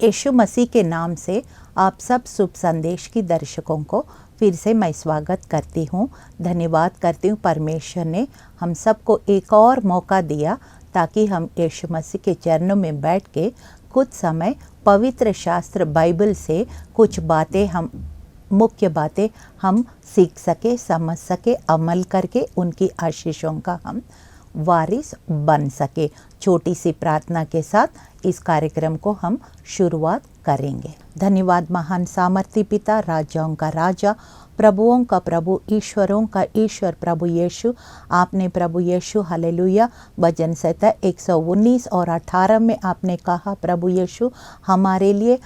यीशु मसीह के नाम से आप सब शुभ संदेश की दर्शकों को फिर से मैं स्वागत करती हूँ। धन्यवाद करती हूँ, परमेश्वर ने हम सबको एक और मौका दिया ताकि हम यीशु मसीह के चरणों में बैठ के कुछ समय पवित्र शास्त्र बाइबल से कुछ बातें मुख्य बातें हम सीख सके, समझ सके, अमल करके उनकी आशीषों का हम वारिस बन सके। छोटी सी प्रार्थना के साथ इस कार्यक्रम को हम शुरुआत करेंगे। धन्यवाद महान सामर्थी पिता, राजाओं का राजा, प्रभुओं का प्रभु, ईश्वरों का ईश्वर प्रभु यीशु। आपने प्रभु यीशु हालेलुया भजन संहिता 119 और 18 में आपने कहा प्रभु यीशु हमारे लिए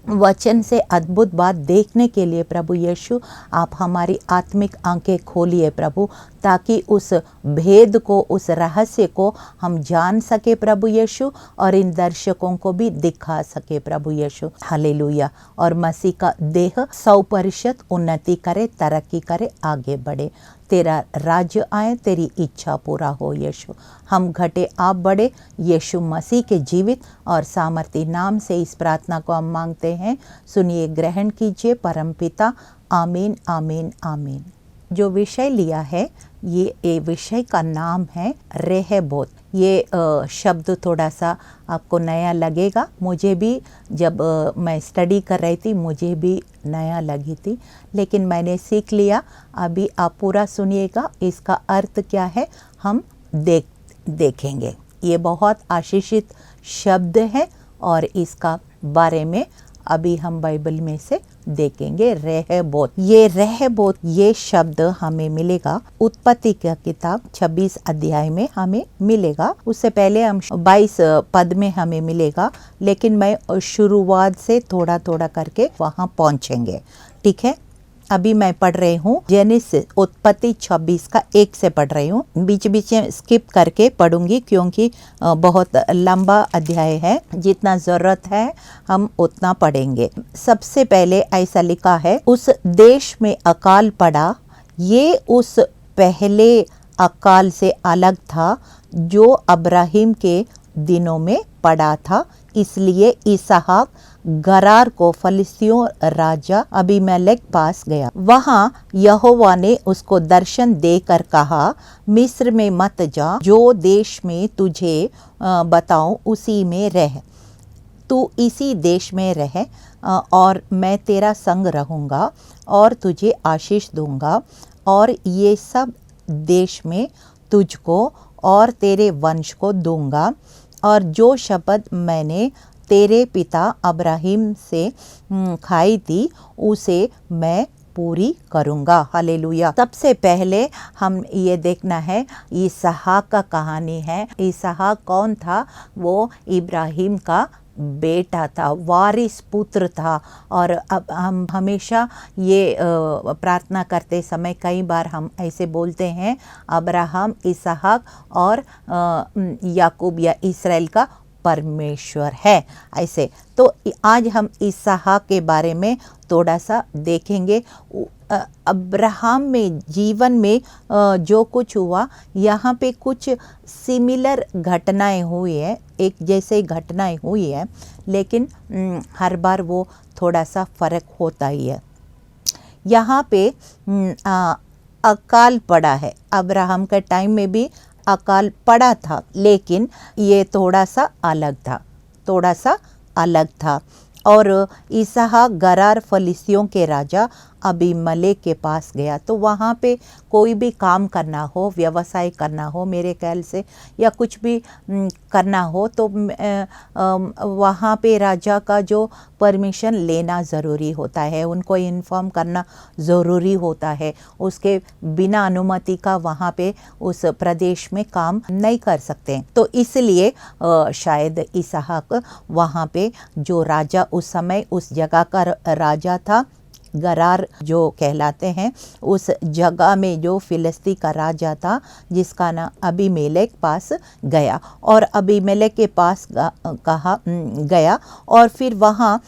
वचन से अद्भुत बात देखने के लिए प्रभु यीशु आप हमारी आत्मिक आंखें खोलिए प्रभु, ताकि उस भेद को, उस रहस्य को हम जान सके प्रभु यीशु, और इन दर्शकों को भी दिखा सके प्रभु यीशु हालेलुया। और मसीह का देह 100% उन्नति करे, तरक्की करे, आगे बढ़े। तेरा राज्य आए, तेरी इच्छा पूरा हो यीशु। हम घटे आप बढ़े, यीशु मसीह के जीवित और सामर्थी नाम से इस प्रार्थना को हम मांगते हैं। सुनिए, ग्रहण कीजिए परमपिता। आमीन आमीन आमीन। जो विषय लिया है ये विषय का नाम है रेहबोत। ये शब्द थोड़ा सा आपको नया लगेगा। मुझे भी जब मैं स्टडी कर रही थी मुझे भी नया लगी थी, लेकिन मैंने सीख लिया। अभी आप पूरा सुनिएगा, इसका अर्थ क्या है हम देखेंगे। ये बहुत आशीषित शब्द है और इसका बारे में अभी हम बाइबल में से देखेंगे। रेहबोत, ये रेहबोत ये शब्द हमें मिलेगा उत्पत्ति का किताब 26 अध्याय में हमें मिलेगा। उससे पहले हम 22 पद में हमें मिलेगा, लेकिन मैं शुरुआत से थोड़ा थोड़ा करके वहाँ पहुँचेंगे, ठीक है। अभी मैं पढ़ रही हूँ जेनेसिस उत्पत्ति 26 का 1 से पढ़ रही हूँ। बीच बीच में स्किप करके पढ़ूंगी क्योंकि बहुत लंबा अध्याय है। जितना ज़रूरत है हम उतना पढ़ेंगे। सबसे पहले ऐसा लिखा है, उस देश में अकाल पड़ा। ये उस पहले अकाल से अलग था जो अब्राहिम के दिनों में पड़ा था। इसलिए इसहाक गरार को फलिस्तियों राजा अबीमेलेक पास गया। वहाँ यहोवा ने उसको दर्शन देकर कहा, मिस्र में मत जा, जो देश में तुझे बताऊं उसी में रह। तू इसी देश में रह और मैं तेरा संग रहूँगा और तुझे आशीष दूंगा, और ये सब देश में तुझको और तेरे वंश को दूंगा, और जो शपथ मैंने तेरे पिता अब्राहिम से खाई थी उसे मैं पूरी करूँगा। हालेलुया। सबसे पहले हम ये देखना है इसहाक का कहानी है। इसहाक कौन था? वो इब्राहिम का बेटा था, वारिस पुत्र था। और अब हम हमेशा ये प्रार्थना करते समय कई बार हम ऐसे बोलते हैं, अब्राहम, इसहाक और याकूब या इस्राएल का परमेश्वर है, ऐसे। तो आज हम इसहाक के बारे में थोड़ा सा देखेंगे। अब्राहम में जीवन में जो कुछ हुआ, यहाँ पे कुछ सिमिलर घटनाएं हुई है, एक जैसे घटनाएं हुई है, लेकिन हर बार वो थोड़ा सा फर्क होता ही है। यहाँ पे अकाल पड़ा है। अब्राहम के टाइम में भी अकाल पड़ा था, लेकिन ये थोड़ा सा अलग था। और इसहाक गरार फलिस्तियों के राजा अबीमेलेक के पास गया। तो वहाँ पे कोई भी काम करना हो, व्यवसाय करना हो मेरे ख्याल से, या कुछ भी करना हो, तो वहाँ पे राजा का जो परमिशन लेना ज़रूरी होता है, उनको इन्फॉर्म करना ज़रूरी होता है। उसके बिना अनुमति का वहाँ पे उस प्रदेश में काम नहीं कर सकते। तो इसलिए शायद इसहाक वहाँ पे जो राजा उस समय उस जगह का राजा था, गरार जो कहलाते हैं, उस जगह में जो फिलिस्ती का राजा था जिसका नाम अबीमेलेक पास गया, और अबीमेलेक के पास गया, और फिर वहाँ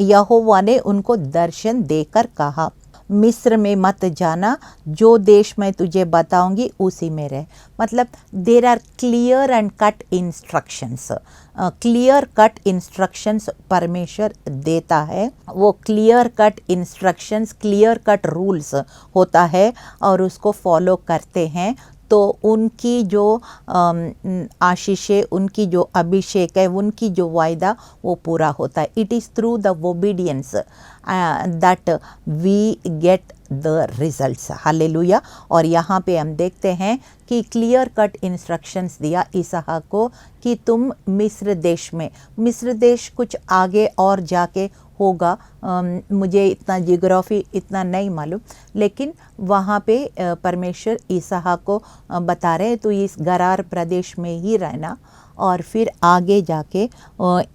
यहोवा ने उनको दर्शन देकर कहा। मिस्र में मत जाना, जो देश मैं तुझे बताऊंगी उसी में रह। मतलब there are clear and cut instructions, clear cut instructions परमेश्वर देता है। वो clear cut instructions, clear cut rules होता है और उसको फॉलो करते हैं तो उनकी जो आशीषें, उनकी जो अभिषेक है, उनकी जो वायदा वो पूरा होता है। It is through the obedience that we get the results. Hallelujah. और यहाँ पे हम देखते हैं कि क्लियर कट इंस्ट्रक्शंस दिया इसहाक को कि तुम मिस्र देश में, मिस्र देश कुछ आगे और जाके होगा, मुझे इतना जियोग्राफी इतना नहीं मालूम, लेकिन वहाँ पे परमेश्वर इसहाक को बता रहे हैं तो इस गरार प्रदेश में ही रहना और फिर आगे जाके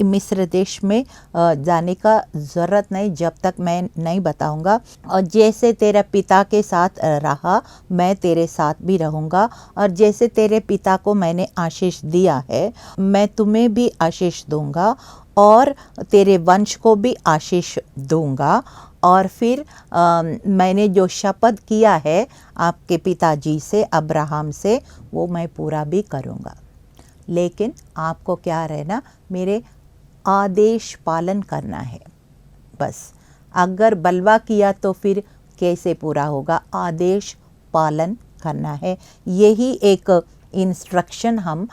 मिस्र देश में जाने का ज़रूरत नहीं जब तक मैं नहीं बताऊंगा। और जैसे तेरे पिता के साथ रहा मैं तेरे साथ भी रहूँगा, और जैसे तेरे पिता को मैंने आशीष दिया है मैं तुम्हें भी आशीष दूंगा और तेरे वंश को भी आशीष दूंगा। और फिर मैंने जो शपथ किया है आपके पिताजी से, अब्राहम से, वो मैं पूरा भी करूँगा। लेकिन आपको क्या रहना, मेरे आदेश पालन करना है बस। अगर बलवा किया तो फिर कैसे पूरा होगा, आदेश पालन करना है। यही एक इंस्ट्रक्शन हम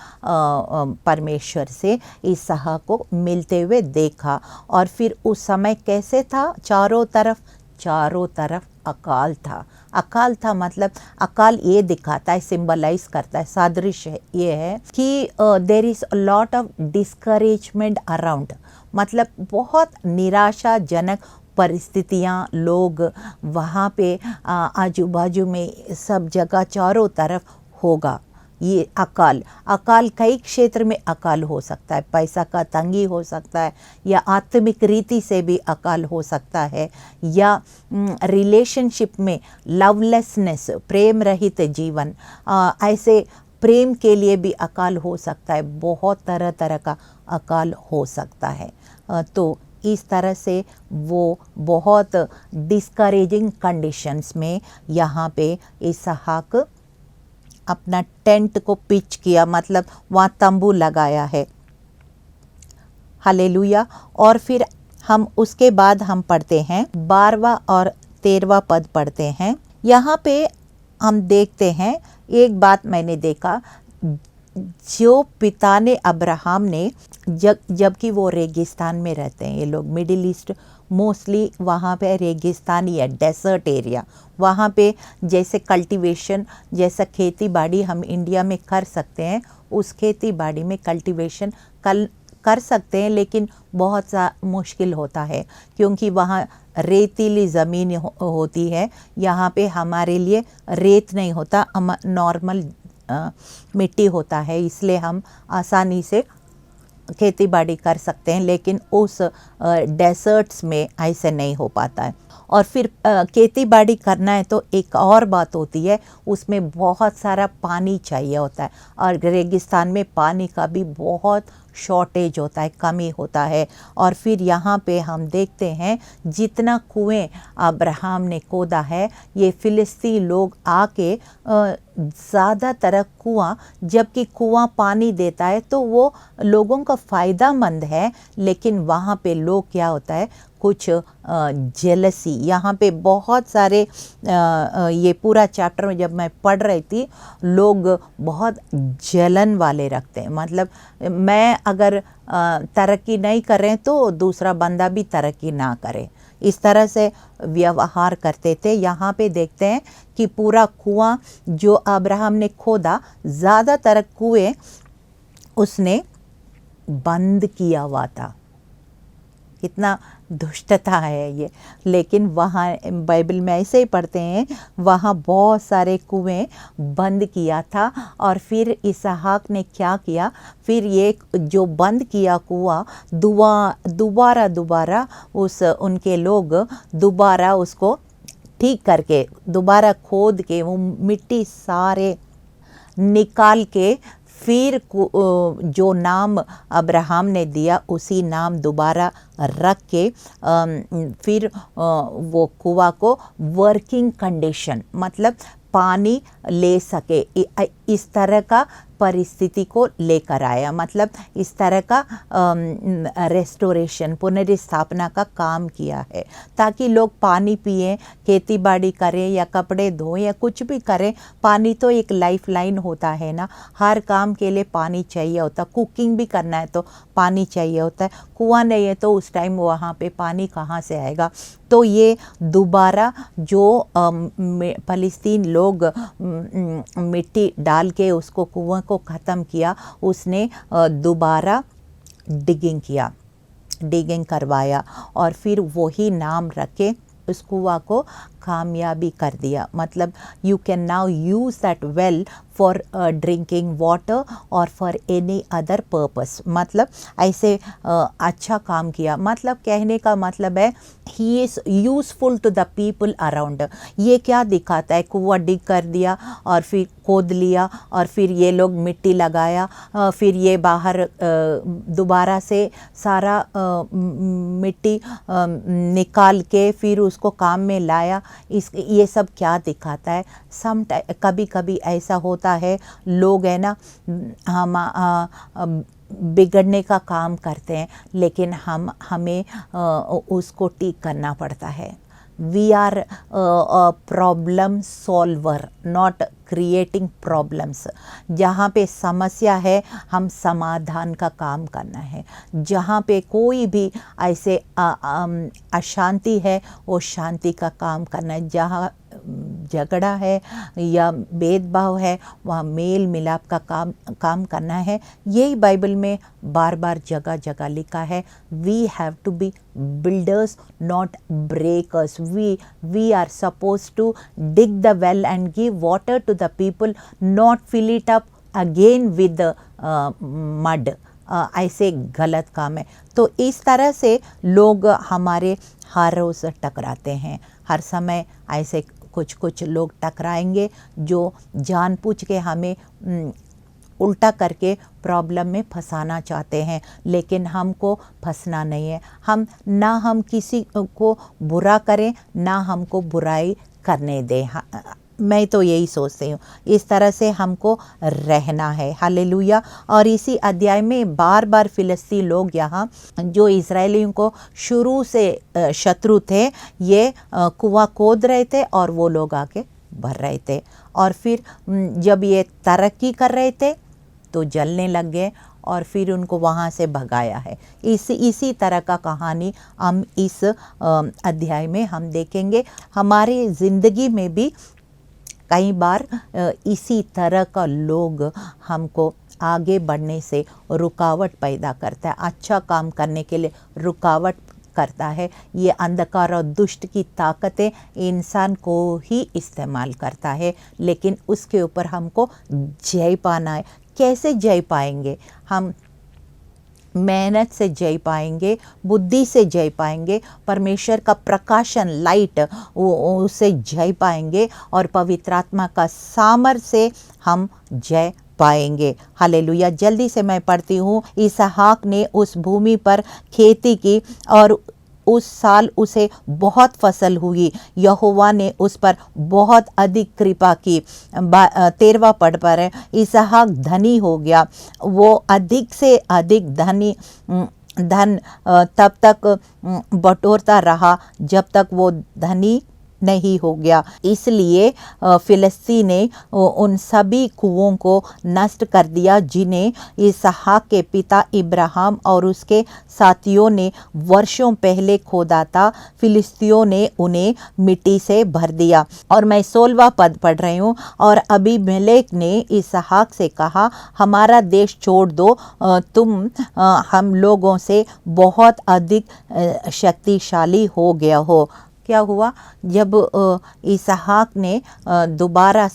परमेश्वर से इसहाक को मिलते हुए देखा। और फिर उस समय कैसे था, चारों तरफ अकाल था। अकाल था मतलब अकाल ये दिखाता है, सिंबलाइज करता है, सादृश्य ये है कि there is a lot of discouragement around. मतलब बहुत निराशाजनक परिस्थितियाँ, लोग वहाँ पे आजू बाजू में सब जगह चारों तरफ होगा ये अकाल कई क्षेत्र में अकाल हो सकता है। पैसा का तंगी हो सकता है, या आत्मिक रीति से भी अकाल हो सकता है, या रिलेशनशिप में लवलेसनेस, प्रेम रहित जीवन, ऐसे प्रेम के लिए भी अकाल हो सकता है। बहुत तरह तरह का अकाल हो सकता है। तो इस तरह से वो बहुत डिस्करेजिंग कंडीशंस में यहाँ पे इसहाक अपना टेंट को पिच किया, मतलब वहाँ तंबू लगाया है। हालेलुया। और फिर हम उसके बाद हम पढ़ते हैं 12वां और 13वां पद पढ़ते हैं। यहाँ पे हम देखते हैं एक बात मैंने देखा, जो पिता ने अब्राहम ने जबकि वो रेगिस्तान में रहते हैं, ये लोग मिडिल ईस्ट मोस्टली वहाँ पे रेगिस्तानी है, डेजर्ट एरिया। वहाँ पे जैसे कल्टीवेशन, जैसा खेती बाड़ी हम इंडिया में कर सकते हैं, उस खेती बाड़ी में कल्टीवेशन कर सकते हैं, लेकिन बहुत सा मुश्किल होता है क्योंकि वहाँ रेतीली ज़मीन होती है। यहाँ पे हमारे लिए रेत नहीं होता, नॉर्मल मिट्टी होता है, इसलिए हम आसानी से खेती बाड़ी कर सकते हैं, लेकिन उस डेजर्ट्स में ऐसे नहीं हो पाता है। और फिर खेती बाड़ी करना है तो एक और बात होती है, उसमें बहुत सारा पानी चाहिए होता है, और रेगिस्तान में पानी का भी बहुत शॉर्टेज होता है, कमी होता है। और फिर यहाँ पे हम देखते हैं जितना कुएं अब्राहम ने खोदा है, ये फिलिस्ती लोग आके ज़्यादातर कुआं, जबकि कुआं पानी देता है तो वो लोगों का फ़ायदा मंद है, लेकिन वहाँ पे लोग क्या होता है, कुछ जेलसी, यहाँ पे बहुत सारे ये पूरा चैप्टर में जब मैं पढ़ रही थी, लोग बहुत जलन वाले रखते हैं। मतलब मैं अगर तरक्की नहीं कर रहे तो दूसरा बंदा भी तरक्की ना करे, इस तरह से व्यवहार करते थे। यहाँ पे देखते हैं कि पूरा कुआं जो अब्राहम ने खोदा, ज़्यादातर कुएं उसने बंद किया हुआ था। कितना दुष्टता है ये। लेकिन वहाँ बाइबल में ऐसे ही पढ़ते हैं, वहाँ बहुत सारे कुएं बंद किया था। और फिर इसहाक ने क्या किया, फिर ये जो बंद किया कुआं दोबारा उस उनके लोग दोबारा उसको ठीक करके, दोबारा खोद के वो मिट्टी सारे निकाल के फिर जो नाम अब्राहम ने दिया उसी नाम दोबारा रख के फिर वो कुआं को वर्किंग कंडीशन, मतलब पानी ले सके, इस तरह का परिस्थिति को लेकर आया। मतलब इस तरह का रेस्टोरेशन, पुनर्स्थापना का काम किया है, ताकि लोग पानी पिएं, खेती बाड़ी करें या कपड़े धोएं या कुछ भी करें। पानी तो एक लाइफ लाइन होता है ना, हर काम के लिए पानी चाहिए होता। कुकिंग भी करना है तो पानी चाहिए होता है। कुआं नहीं है तो उस टाइम वहाँ पे पानी कहाँ से आएगा। तो ये दोबारा जो फ़लस्तीन लोग मिट्टी डाल के उसको कुआं को ख़त्म किया, उसने दोबारा डिगिंग करवाया और फिर वही नाम रखे उस कुआं को कामयाबी कर दिया। मतलब you can now use that well for drinking water और फॉर एनी अदर पर्पस। मतलब ऐसे अच्छा काम किया। मतलब कहने का मतलब है he is useful to the people around. ये क्या दिखाता है, कुआं डिग कर दिया और फिर खोद लिया और फिर ये लोग मिट्टी लगाया, फिर ये बाहर दोबारा से सारा मिट्टी निकाल के फिर उसको काम में लाया। ये सब क्या दिखाता है? कभी कभी ऐसा होता है, लोग है ना हम बिगड़ने का काम करते हैं, लेकिन हमें उसको ठीक करना पड़ता है। We are problem solver, not creating problems. जहाँ पे समस्या है हम समाधान का काम करना है। जहाँ पे कोई भी ऐसे अशांति है वो शांति का काम करना है। जहाँ झगड़ा है या भेदभाव है वहाँ मेल मिलाप का काम करना है। यही बाइबल में बार बार जगह जगह लिखा है। We have to be builders, not breakers. We are supposed to dig the well and give water to the people, not fill it up again with the mud. ऐसे गलत काम है। तो इस तरह से लोग हमारे हर रोज़ टकराते हैं। हर समय ऐसे कुछ लोग टकराएंगे जो जानबूझ के हमें उल्टा करके प्रॉब्लम में फंसाना चाहते हैं, लेकिन हमको फंसना नहीं है। हम किसी को बुरा करें, ना हमको बुराई करने दें। मैं तो यही सोचती हूँ, इस तरह से हमको रहना है। हालेलुया। और इसी अध्याय में बार बार फिलिस्ती लोग यहाँ जो इजरायलियों को शुरू से शत्रु थे, ये कुआं खोद रहे थे और वो लोग आके भर रहे थे। और फिर जब ये तरक्की कर रहे थे तो जलने लग गए और फिर उनको वहाँ से भगाया है। इसी तरह का कहानी हम इस अध्याय में हम देखेंगे। हमारी ज़िंदगी में भी कई बार इसी तरह का लोग हमको आगे बढ़ने से रुकावट पैदा करता है, अच्छा काम करने के लिए रुकावट करता है। ये अंधकार और दुष्ट की ताकतें इंसान को ही इस्तेमाल करता है, लेकिन उसके ऊपर हमको जय पाना है। कैसे जय पाएंगे? हम मेहनत से जय पाएंगे, बुद्धि से जय पाएंगे, परमेश्वर का प्रकाशन लाइट उसे जय पाएंगे और पवित्र आत्मा का सामर्थ्य से हम जय पाएंगे। हालेलुया। जल्दी से मैं पढ़ती हूँ। इसहाक ने उस भूमि पर खेती की और उस साल उसे बहुत फसल हुई। यहोवा ने उस पर बहुत अधिक कृपा की। 13वां पद पर है, इसहाक धनी हो गया। वो अधिक से अधिक धन तब तक बटोरता रहा जब तक वो धनी नहीं हो गया। इसलिए फिलिस्ती ने उन सभी कुओं को नष्ट कर दिया जिन्हें इसहाक के पिता इब्राहिम और उसके साथियों ने वर्षों पहले खोदा था। फिलिस्तियों ने उन्हें मिट्टी से भर दिया। और मैं 16वां पद पढ़ रही हूँ। और अबीमेलेक ने इसहाक से कहा, हमारा देश छोड़ दो, तुम हम लोगों से बहुत अधिक शक्तिशाली हो गया हो। क्या हुआ? जब इसहाक ने दोबारा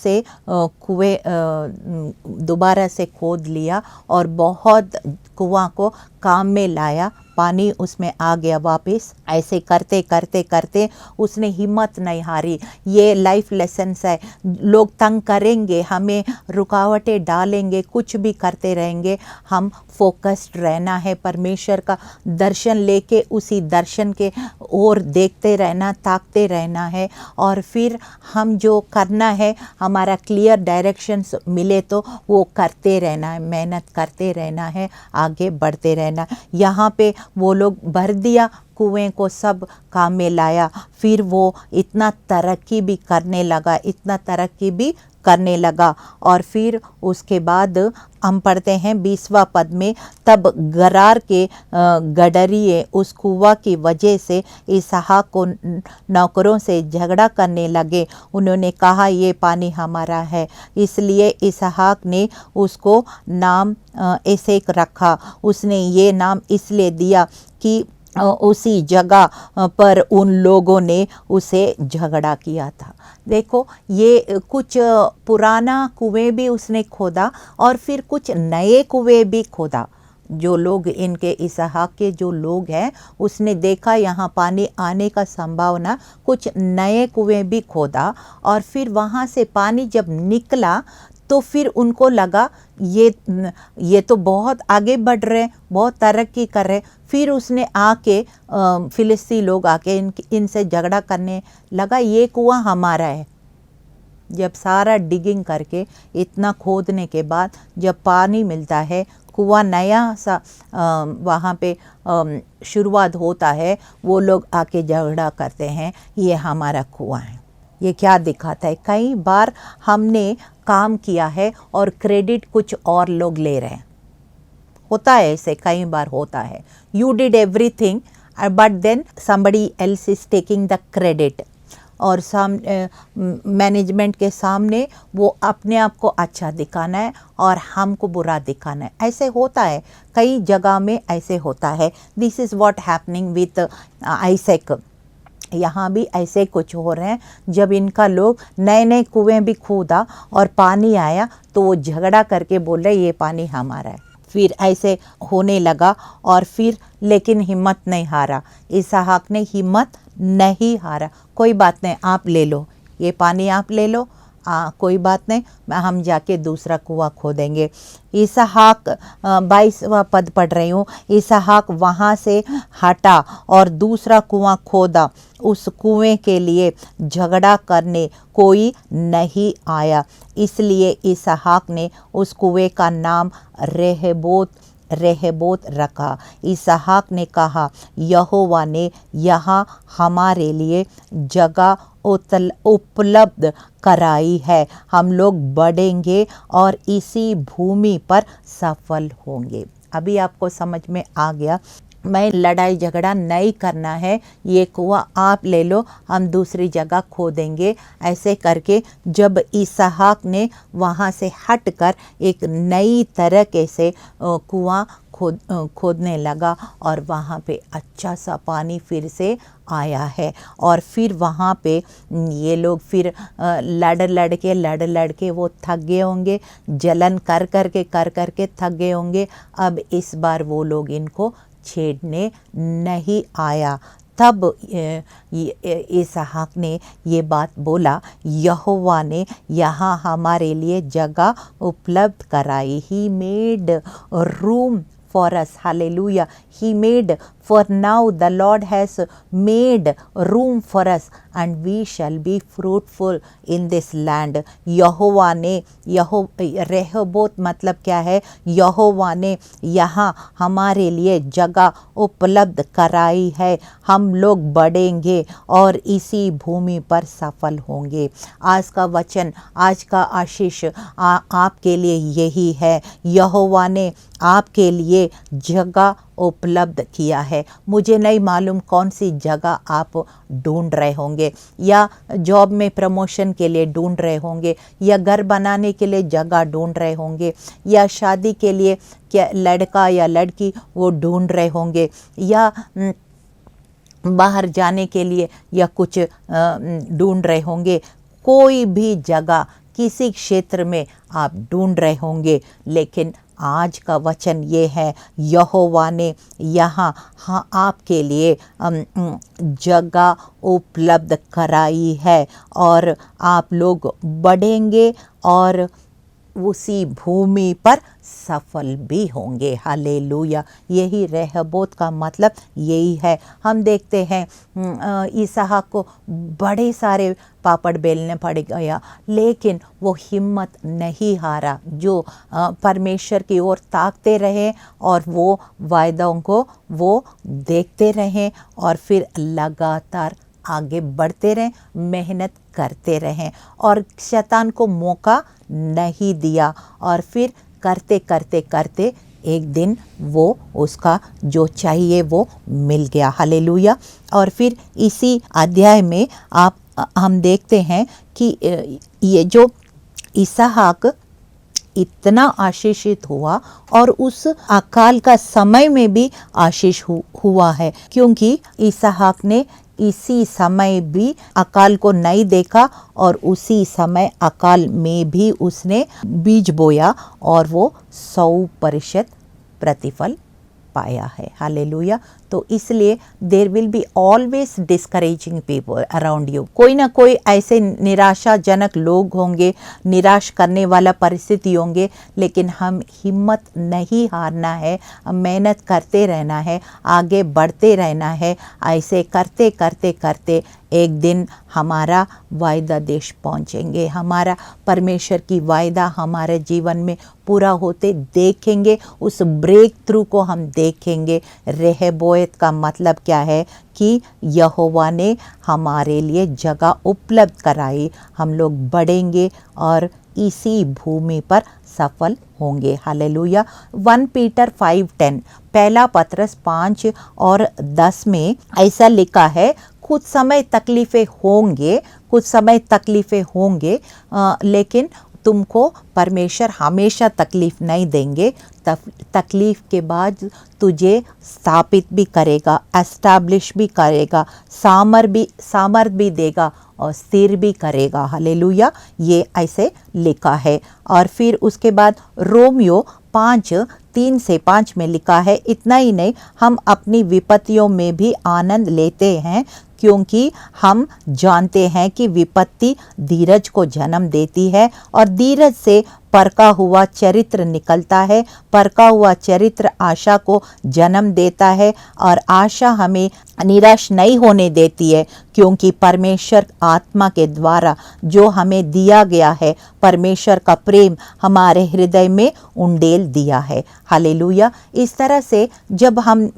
से खोद लिया और बहुत कुआं को काम में लाया, पानी उसमें आ गया वापस। ऐसे करते करते करते उसने हिम्मत नहीं हारी। ये लाइफ लेसन्स है। लोग तंग करेंगे, हमें रुकावटें डालेंगे, कुछ भी करते रहेंगे, हम फोकस्ड रहना है, परमेश्वर का दर्शन लेके उसी दर्शन के ओर देखते रहना, ताकते रहना है। और फिर हम जो करना है, हमारा क्लियर डायरेक्शंस मिले तो वो करते रहना है, मेहनत करते रहना है, आगे बढ़ते रहना। यहाँ पे वो लोग भर दिया कुएं को, सब काम में लाया। फिर वो इतना तरक्की भी करने लगा, इतना तरक्की भी करने लगा। और फिर उसके बाद हम पढ़ते हैं 20वां पद में, तब गरार के गडरिये उस कुआं की वजह से इसहाक को नौकरों से झगड़ा करने लगे। उन्होंने कहा ये पानी हमारा है। इसलिए इसहाक ने उसको नाम एसेक रखा। उसने ये नाम इसलिए दिया कि उसी जगह पर उन लोगों ने उसे झगड़ा किया था। देखो, ये कुछ पुराना कुएं भी उसने खोदा और फिर कुछ नए कुएं भी खोदा। जो लोग इनके इसहाक के जो लोग हैं, उसने देखा यहाँ पानी आने का संभावना, कुछ नए कुएं भी खोदा। और फिर वहाँ से पानी जब निकला तो फिर उनको लगा ये तो बहुत आगे बढ़ रहे, बहुत तरक्की कर रहे। फिर उसने आके फिलिस्ती लोग आके इनसे झगड़ा करने लगा, ये कुआं हमारा है। जब सारा डिगिंग करके इतना खोदने के बाद जब पानी मिलता है, कुआं नया सा वहाँ पे शुरुआत होता है, वो लोग आके झगड़ा करते हैं, ये हमारा कुआं है। ये क्या दिखाता है? कई बार हमने काम किया है और क्रेडिट कुछ और लोग ले रहे हैं। होता है ऐसे, कई बार होता है। You did everything but then somebody else is taking the credit. और मैनेजमेंट के सामने वो अपने आप को अच्छा दिखाना है और हमको बुरा दिखाना है। ऐसे होता है, कई जगह में ऐसे होता है। This is what happening with Isaac. यहाँ भी ऐसे कुछ हो रहे हैं। जब इनका लोग नए नए कुएं भी खोदा और पानी आया तो वो झगड़ा करके बोल रहे ये पानी हमारा है। फिर ऐसे होने लगा और फिर लेकिन हिम्मत नहीं हारा। इसहाक ने हिम्मत नहीं हारा। कोई बात नहीं, आप ले लो, ये पानी आप ले लो, कोई बात नहीं, हम जाके दूसरा कुआं खोदेंगे। इसहाक 22वां पद पढ़ रही हूँ। इसहाक वहाँ से हटा और दूसरा कुआं खोदा। उस कुएं के लिए झगड़ा करने कोई नहीं आया, इसलिए इसहाक ने उस कुएं का नाम रेहबोत रखा। इसहाक ने कहा, यहोवा ने यहाँ हमारे लिए जगह उपलब्ध कराई है, हम लोग बढ़ेंगे और इसी भूमि पर सफल होंगे। अभी आपको समझ में आ गया, मैं लड़ाई झगड़ा नहीं करना है, ये कुआं आप ले लो, हम दूसरी जगह खोदेंगे। ऐसे करके जब इसहाक ने वहाँ से हटकर एक नई तरीके से कुआं खोदने लगा और वहाँ पे अच्छा सा पानी फिर से आया है। और फिर वहाँ पे ये लोग फिर लड़ के वो थक गए होंगे, जलन कर के थक गए होंगे। अब इस बार वो लोग इनको छेड़ने नहीं आया। तब इसहाक ने ये बात बोला, यहोवा ने यहाँ हमारे लिए जगह उपलब्ध कराई। He made room for us. Hallelujah. He made, for now the Lord has made room for us and we shall be fruitful in this land. यहोवा ने, रेहबोत मतलब क्या है? यहोवा ने यहाँ हमारे लिए जगह उपलब्ध कराई है, हम लोग बढ़ेंगे और इसी भूमि पर सफल होंगे। आज का वचन, आज का आशीष आपके लिए यही है। यहोवा ने आपके लिए जगह उपलब्ध किया है। मुझे नहीं मालूम कौन सी जगह आप ढूंढ रहे होंगे, या जॉब में प्रमोशन के लिए ढूंढ रहे होंगे, या घर बनाने के लिए जगह ढूंढ रहे होंगे, या शादी के लिए क्या लड़का या लड़की वो ढूंढ रहे होंगे, या बाहर जाने के लिए या कुछ ढूंढ रहे होंगे। कोई भी जगह किसी क्षेत्र में आप ढूंढ रहे होंगे, लेकिन आज का वचन ये है, यहोवा ने यहाँ हाँ आपके लिए जगह उपलब्ध कराई है और आप लोग बढ़ेंगे और उसी भूमि पर सफल भी होंगे। हालेलुया। यही रहबोत का मतलब यही है। हम देखते हैं इसहाक को बड़े सारे पापड़ बेलने पड़ गया, लेकिन वो हिम्मत नहीं हारा, जो परमेश्वर की ओर ताकते रहे और वो वायदों को वो देखते रहें और फिर लगातार आगे बढ़ते रहें, मेहनत करते रहें और शैतान को मौका नहीं दिया और फिर करते करते करते एक दिन वो उसका जो चाहिए वो मिल गया। हालेलुया। और फिर इसी अध्याय में हम देखते हैं कि ये जो इसहाक इतना आशीषित हुआ और उस अकाल का समय में भी आशीष हुआ है, क्योंकि इसहाक ने इसी समय भी अकाल को नहीं देखा और उसी समय अकाल में भी उसने बीज बोया और वो 100% प्रतिफल पाया है। हालेलुया। तो इसलिए देर will be always discouraging people around you. कोई ना कोई ऐसे निराशाजनक लोग होंगे, निराश करने वाला परिस्थिति होंगे, लेकिन हम हिम्मत नहीं हारना है, मेहनत करते रहना है, आगे बढ़ते रहना है। ऐसे करते करते करते एक दिन हमारा वायदा देश पहुंचेंगे, हमारा परमेश्वर की वायदा हमारे जीवन में पूरा होते देखेंगे, उस ब्रेक थ्रू को हम देखेंगे। रहबोत का मतलब क्या है कि यहोवा ने हमारे लिए जगह उपलब्ध कराई, हम लोग बढ़ेंगे और इसी भूमि पर सफल होंगे। हालेलुया। 1 पीटर 5:10, पहला पत्रस 5 और 10 में ऐसा लिखा है, कुछ समय तकलीफ़ें होंगे, कुछ समय तकलीफ़ें होंगे, लेकिन तुमको परमेश्वर हमेशा तकलीफ़ नहीं देंगे। तकलीफ़ के बाद तुझे स्थापित भी करेगा, एस्टैब्लिश भी करेगा, सामर्थ भी देगा और स्थिर भी करेगा। हालेलुया। ये ऐसे लिखा है। और फिर उसके बाद रोमियो 5:3-5 में लिखा है, इतना ही नहीं, हम अपनी विपत्तियों में भी आनंद लेते हैं, क्योंकि हम जानते हैं कि विपत्ति धीरज को जन्म देती है और धीरज से परका हुआ चरित्र निकलता है, परका हुआ चरित्र आशा को जन्म देता है और आशा हमें निराश नहीं होने देती है, क्योंकि परमेश्वर आत्मा के द्वारा जो हमें दिया गया है, परमेश्वर का प्रेम हमारे हृदय में उंडेल दिया है। हालेलुया। इस तरह से जब हम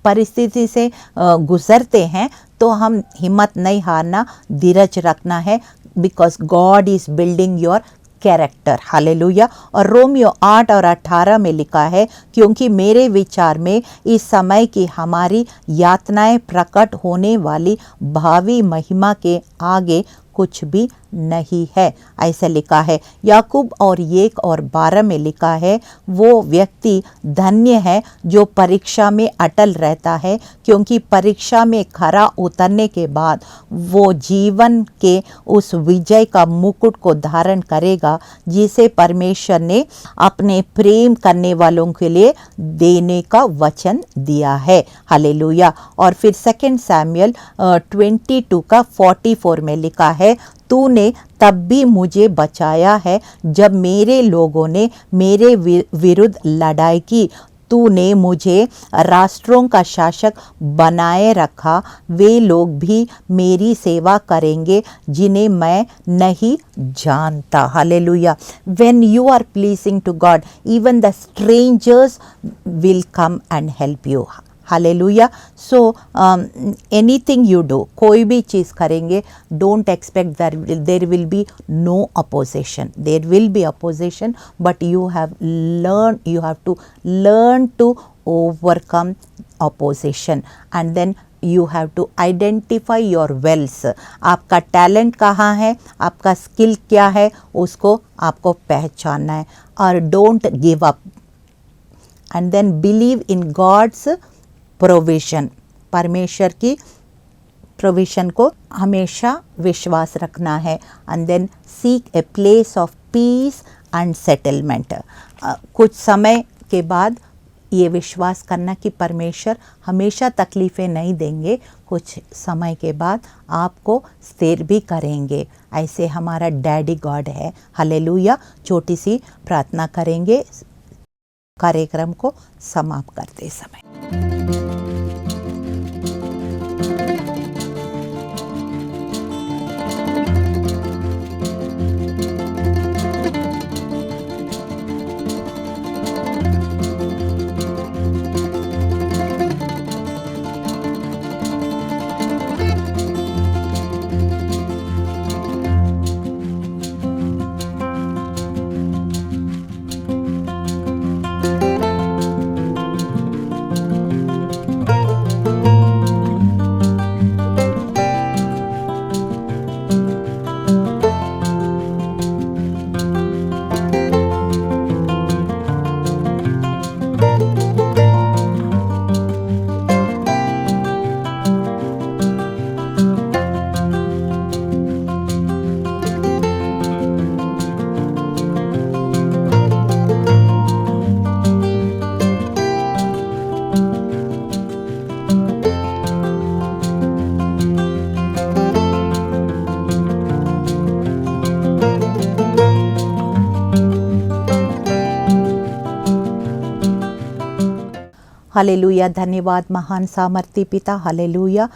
परिस्थिति से गुजरते हैं तो हम हिम्मत नहीं हारना, धीरज रखना है, because God is building your character. Hallelujah. और रोमियो 8 और 18 में लिखा है, क्योंकि मेरे विचार में इस समय की हमारी यातनाएं प्रकट होने वाली भावी महिमा के आगे कुछ भी नहीं है, ऐसा लिखा है। याकूब और 1 और 12 में लिखा है, वो व्यक्ति धन्य है जो परीक्षा में अटल रहता है, क्योंकि परीक्षा में खरा उतरने के बाद वो जीवन के उस विजय का मुकुट को धारण करेगा, जिसे परमेश्वर ने अपने प्रेम करने वालों के लिए देने का वचन दिया है। हालेलुया। और फिर 2 सैमुएल 22:44 में लिखा है, तूने तब भी मुझे बचाया है जब मेरे लोगों ने मेरे विरुद्ध लड़ाई की। तूने मुझे राष्ट्रों का शासक बनाए रखा, वे लोग भी मेरी सेवा करेंगे जिन्हें मैं नहीं जानता। Hallelujah. When you are pleasing to God, even the strangers will come and help you. Hallelujah. So anything you do, कोई भी चीज़ करेंगे, don't expect there will be no opposition. There will be opposition, but you have to learn to overcome opposition and then you have to identify your wells. आपका talent कहाँ है, आपका skill क्या है, उसको आपको पहचानना है। और don't give up and then believe in God's provision. परमेश्वर की प्रोविजन को हमेशा विश्वास रखना है। And then seek a place of peace and settlement. कुछ समय के बाद ये विश्वास करना कि परमेश्वर हमेशा तकलीफ़ें नहीं देंगे, कुछ समय के बाद आपको स्थिर भी करेंगे। ऐसे हमारा डैडी गॉड है। हालेलुया। छोटी सी प्रार्थना करेंगे कार्यक्रम को समाप्त करते समय। हालेलुया। धन्यवाद महान सामर्थी पिता। हालेलुया।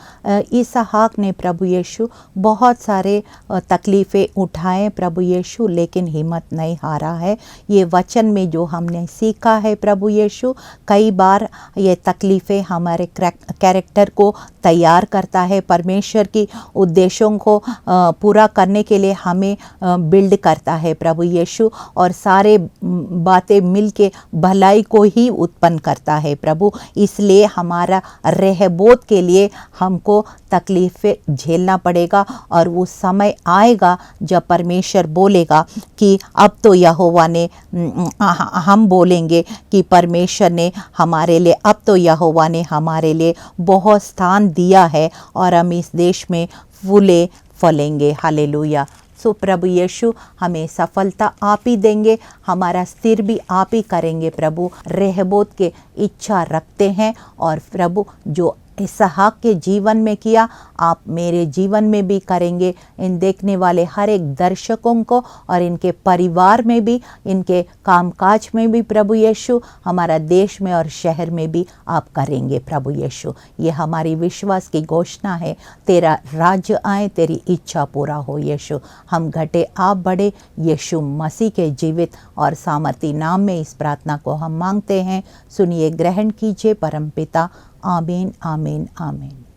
इसहाक ने प्रभु यीशु बहुत सारे तकलीफ़ें उठाए प्रभु यीशु, लेकिन हिम्मत नहीं हारा है। ये वचन में जो हमने सीखा है प्रभु यीशु, कई बार ये तकलीफ़ें हमारे कैरेक्टर को तैयार करता है, परमेश्वर की उद्देश्यों को पूरा करने के लिए हमें बिल्ड करता है प्रभु यीशु, और सारे बातें मिल के भलाई को ही उत्पन्न करता है प्रभु। इसलिए हमारा रहबोत के लिए हमको तकलीफ़ें झेलना पड़ेगा, और वो समय आएगा जब परमेश्वर बोलेगा कि अब तो यहोवा ने, हम बोलेंगे कि परमेश्वर ने हमारे लिए, अब तो यहोवा ने हमारे लिए बहुत स्थान दिया है और हम इस देश में फूले फलेंगे। हालेलुया। सो प्रभु यीशु हमें सफलता आप ही देंगे, हमारा स्थिर भी आप ही करेंगे प्रभु। रहबोत के इच्छा रखते हैं, और प्रभु जो इसहाक के जीवन में किया, आप मेरे जीवन में भी करेंगे। इन देखने वाले हर एक दर्शकों को और इनके परिवार में भी, इनके कामकाज में भी प्रभु यीशु, हमारा देश में और शहर में भी आप करेंगे प्रभु यीशु। ये हमारी विश्वास की घोषणा है। तेरा राज्य आए, तेरी इच्छा पूरा हो यीशु। हम घटे आप बढ़े, यीशु मसीह के जीवित और सामर्थी नाम में इस प्रार्थना को हम मांगते हैं। सुनिए, ग्रहण कीजिए परमपिता। आमीन आमीन आमीन।